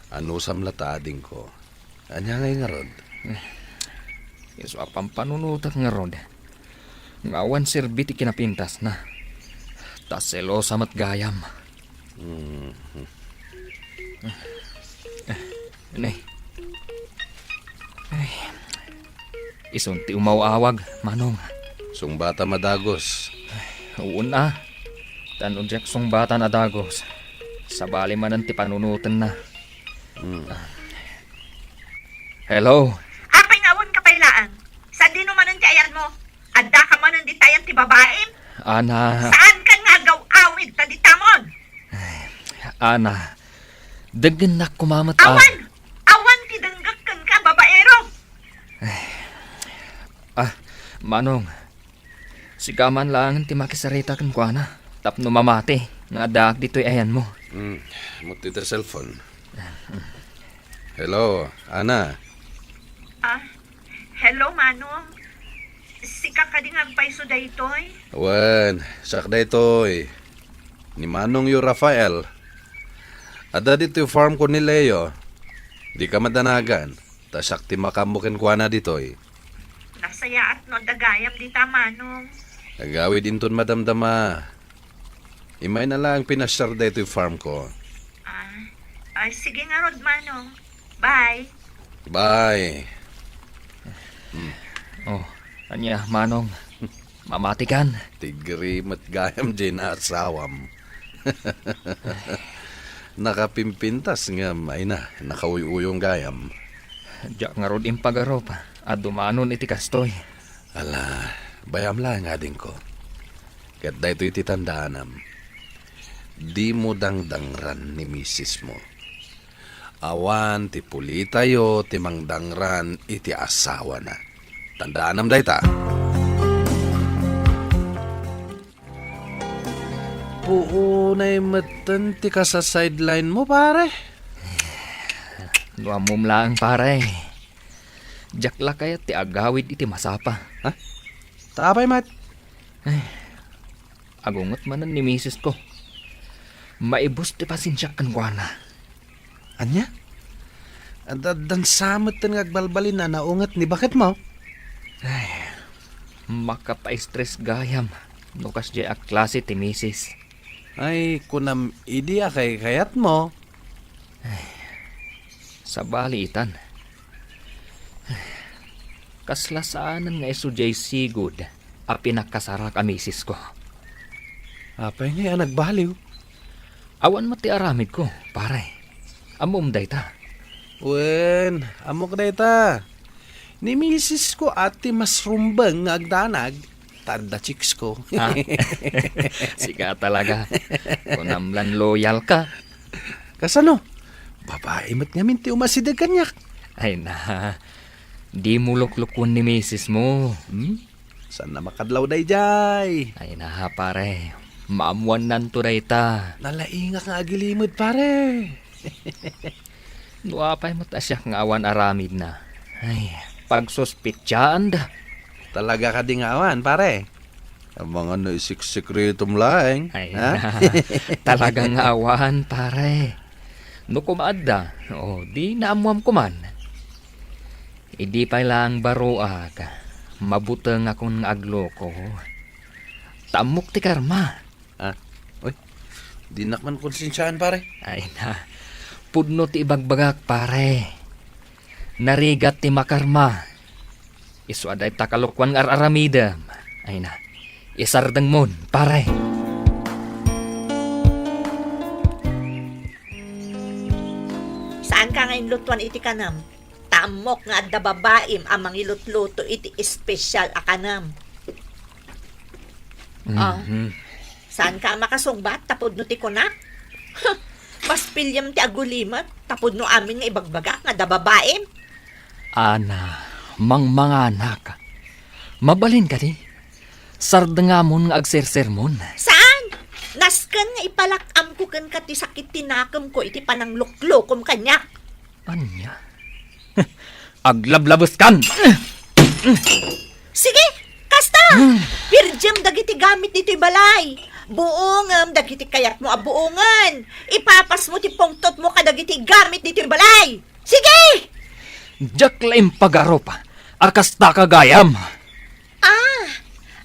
Ano samlatading ko. Anya ngay nga rod. Iso apang panunutak nga rod. Ngawan sirbiti kinapintas na. Tas selosa mat gayam. Nay. Ay. Isunti umawawag, manong. Sung bata madagos. Una. Tanon Jacksong bata na dagos. Sa bali man ti panunutan na. Hello. Apay ngawon ka pailaan. Sa di naman ang tiayan mo. Adda ka man ang di tayang ti babaem. Ana. Saan ka nga gaw-awid ta di tamon? Ana. Daggan na kumamat Awan! Awan ti danggakkan ka, babaero! Manong. Sigaman lang ti makisarita kan kuana. Tapno mamati. Nga daak dito'y ayan mo. Muti ta cellphone. Hello, Ana. Hello, Manong. Si kakading agpaiso daytoy. Wan, sakda ito'y. Ni Manong yu Rafael. Ada dito yung farm ko ni Leo. Di ka madanagan. Ta sakti makamukin kwa na dito'y. Nasaya at no dagayam di ta, Manong. Nagawid inton madamdama. Imay na lang pinasyar dito yung farm ko. Sige nga, Rod, Manong. Bye. Bye. Oh, anya, manong. Mamati kan. Tigri mat gayam din na asawam. Nakapimpintas nga may na. Nakauyuyong gayam. Diyak nga rod impagarop. At dumanon iti kastoy. Ala, bayam lang nga din ko. Kat da ito iti tandaanam. Di mo dangdangran ni misis mo. Awan ti puli tayo ti mangdangran iti asawa na. Tandaanam da ita. Puunay matan ti ka sa sideline mo pare. Luamom lang pare. Jakla kaya ti agawid iti masapa. Ha? Taapay mat. Agungot manan ni misis ko. Maibus ti pasinsyak kan kuana. Anya? Dan samot ten ngagbalbalin na naungat ni bakit mo? Makapa-stress gayam. Nukas di ak klase ti misis. Ay, kunam idea kay kayat mo. Sa balitan. Kaslasaanan nga iso jay sigud a pinakasara ka misis ko. Apay nga nagbaliw. Awan mati aramid ko, pare. Amom dayta. Wen, amok dayta. Ni misis ko ati mas rumbang nga agdanag. Tada chicks ko. Sika talaga. Kunamlan loyal ka. Kasano? Babae mat nga minti umasidag kanyak. Ay na, di mo luklukon ni misis mo. Saan na makadlaw day jay? Ay na pare, maamuan nanto dayta. Nalaingak nga agilimod pare. Nuapay mo tasyak nga awan aramid na. Ay, pagsospitsaan da. Talaga ka di nga awan pare. Ang mga naisik-sikretom laeng. Ay na, talagang awan pare. No kumaadda, di naamuam kuman. Idi pa lang baruag, mabutang akong agloko. Tamok ti karma. Uy, di nakman konsensyaan pare. Ay na, pudno ti ibagbagak pare. Narigat ti makarma. Isu aday takalukwan nga aramidam. Ay na, isardang mon pare. Saan ka ngayon lutuan iti kanam? Tamok nga adda babaim amang ilutluto iti espesyal a kanam. Saan ka makasungbat? Tapod no ti kunak? Mas pilyam ti agulimat. Tapod no amin nga ibagbaga nga da babae. Ana, mga anak. Mabalin ka di. Sardangamon nga agsersermon. Saan? Naskan nga ipalakam ko kan kati sakit tinakam ko iti panangluklokom kanya. Anya? Aglablabos kan! Sige, kasta! Pirjam dagiti gamit dito'y balay. Buongam dagiti kayat mo abuongan. Ipapas mo ti pungtot mo kadagiti gamit dito'y balay. Sige! Diyak laim pagaro pa. Arkasta kagayam.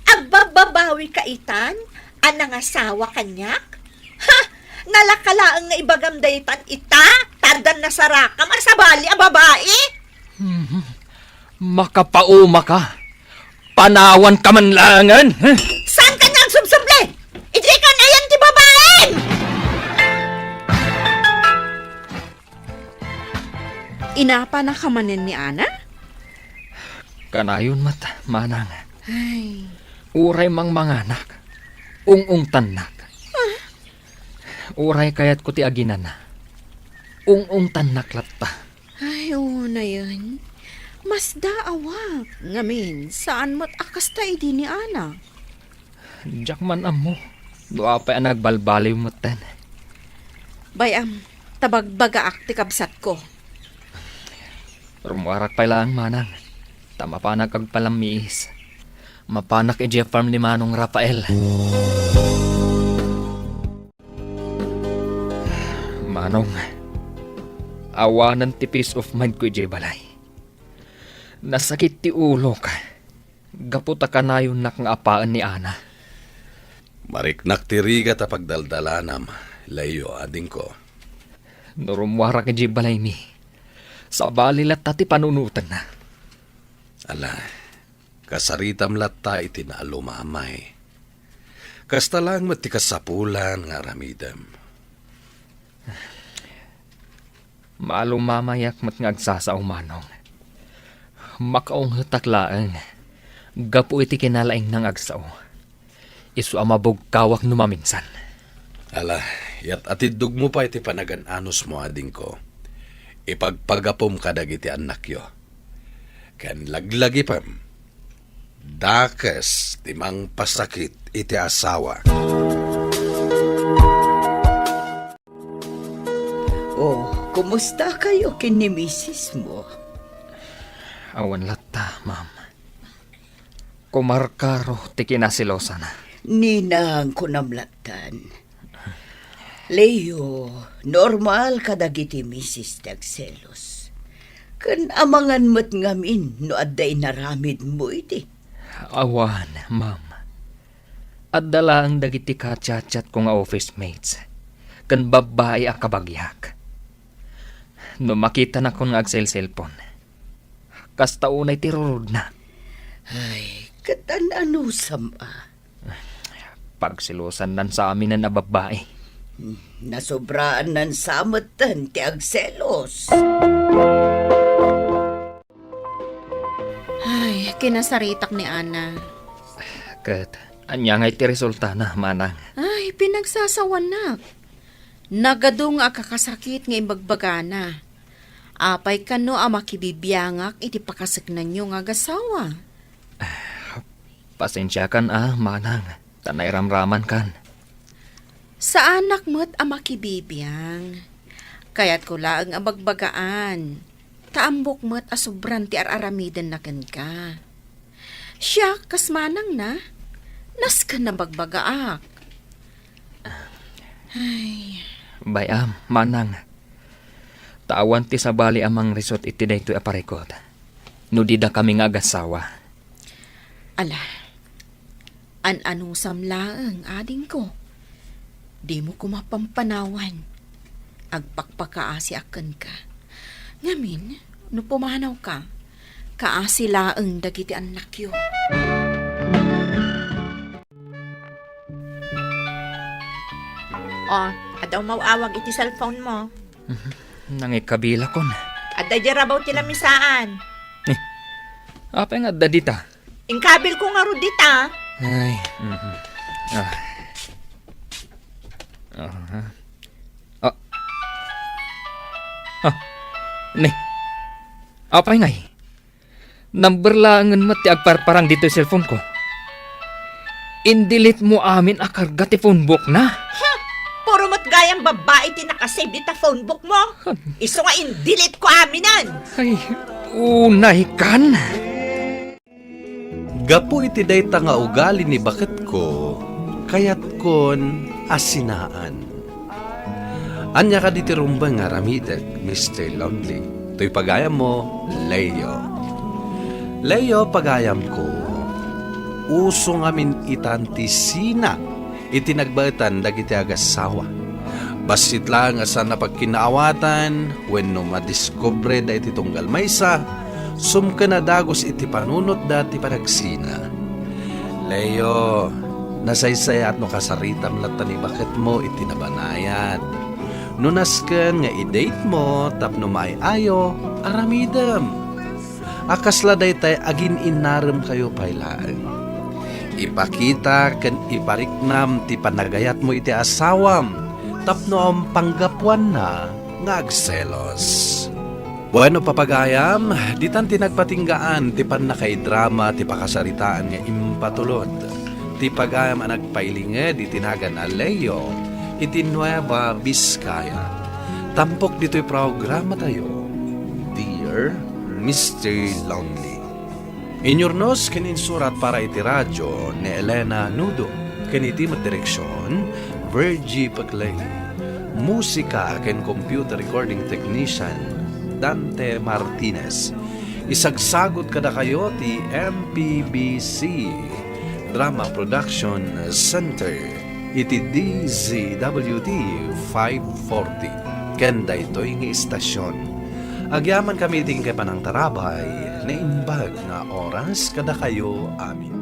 Agbababawi ka itan? Anang asawa kanyak? Ha! Nalakalaang nga ibagam daytan ita? Tardan na sarakam arsabali a babae? Makapauma ka. Panawan ka man langan. Saan ka nang sumsumble? Iti ka na yan ti babae! Inapa na kamanin ni Ana? Kanayon mata, manang. Ay, Uray mang manganak. Ung tanak. Uray kayat ko ti aginan na. Ung tanak latta. ay, oo na yun. Mas daawak. Ngamin, saan mo't akas ta idi ni Ana? Diyak man amo. Doa pa ang nagbalbaliw mo ten. Bayam, tabagbagaak ti kabsat ko. Rumuarak pa lang manang. Tama pa nagkagpalamiis. Mapanak e farm ni Manong Rafael. Manong, awanan ti peace of mind ko balay. Nasakit ti ulo ka. Gaputa ka na yun nak nga apaan ni Ana. Mariknak ti riga ta pagdaldalanam. Layo ading ko. Norumwara ka balay mi. Sa balilat ti panunutan na. Ala, kasaritam latta iti naalumamay. Kasta lang mati kasapulan nga ramidam. Maalumamayak mat ngagsasaw manong. Makaong hataklaan. Gapu iti kinalaing nang agsaw. Isu amabog-kawak numaminsan. Ala, yat atidug mo pa iti panagan-anos mo ading ko. Ipagpagapom kadag iti anak yo. Kan laglagi pam. Dakas timang pasakit iti asawa. Oh, kumusta kayo kini misis mo? Awan latta, ma'am. Kumarkaro ti kinasilosa na. Ninang kunamlatan. Leo, normal kadagiti misis tagselos. Kan amangan mo't ngamin no adday naramid mo iti. Awan, ma'am. At dala ang dagiti kachat-chat ko nga office mates. Kan babae a kabagyak. No makita na ko nga agsel-cellphone. Kasta unay tirurod na. Ay, katan ano sama. Pagsilusan nan sa amin na babae. Nasobraan ng samatan ti agselos. Ay, kinasaritak ni Ana. Kat, anya nga iti resulta na, manang. Ay, pinagsasawan na. Nagadong akakasakit nga imbagbaga na. Apay kano a makibibiyangak iti pakasagnan nyo nga gasawa. Pasensya kan manang. Tanay ramraman kan. Sa anak mo't a makibibiyang. Kaya't ko laang abagbagaan. Taambok mo't a sobran ti araramidan na ka. Siya, kasmanang na. Nas ka na bagbagaak. Ay, Bayam, manang. Tawan ti sabali amang resort iti daytoy aparekod. No di da kami nga agasawa. ala. An-anong samlaang ading ko. Di mo ko mapampanawan. Agpakpakaasi akan ka. Ngamin, no pumanaw ka, kaasi laang dagiti anak yo. O, adaw mawawag iti cellphone mo. Nangikabila kon. Aday jarabaw ti lamisaan. Apa nga dadita? Ingkabil ko nga ro dita. Ay, Ni. Apay ngay. Number langan mati agparparang dito yung cellphone ko. Indilit mo amin akarga ti phone book na. Puro mo't gayang babae ti nakasave di ta phone book mo. Iso nga in-delete ko aminan. Ay, unay kan. Gapo iti dayta nga ugali ni bakit ko, kayat kon asinaan. Anya ka diti rumbang nga ramitek, Mr. Lonely. To'y pagayam mo, Leo. Leo, pagayam ko, uso ngamin itantisina, itinagbatan dagiti agasawa. Basit lang asa na pagkinaawatan, when no madiscobre da iti tunggal maysa, sumka na dagos iti panunot dati panagsina. Leo, nasaysay at no kasaritam latan ni bakit mo iti nabanayad. Nunasken nga i-date mo, tapno maayo, aramidam. Akasla day tay agin inaram kayo pailaan. Ipakita ken ipariknam ti panagayat mo iti asawam, tapno ang panggapuan na nga agselos. Bueno papagayam, ditan tinagpatinggaan ti panakaidrama ti pakasaritaan nga impatulod. Ti pagayam ang nagpailinge di tinagan na Leo, iti Nueva Vizcaya. Tampok dito'y programa tayo, Dear Mr. Lonely. Inyornos kininsurat para iti radyo ni Elena Nudo. Kiniti direksyon, Virgie Paclay. Musika ken computer recording technician, Dante Martinez. Isagsagot kada kayo ti MPBC Drama Production Center. Iti DZWD 540. Kenda ito'y nga istasyon. Agyaman kami ting kay panang tarabay na imbag na oras kada kayo amin.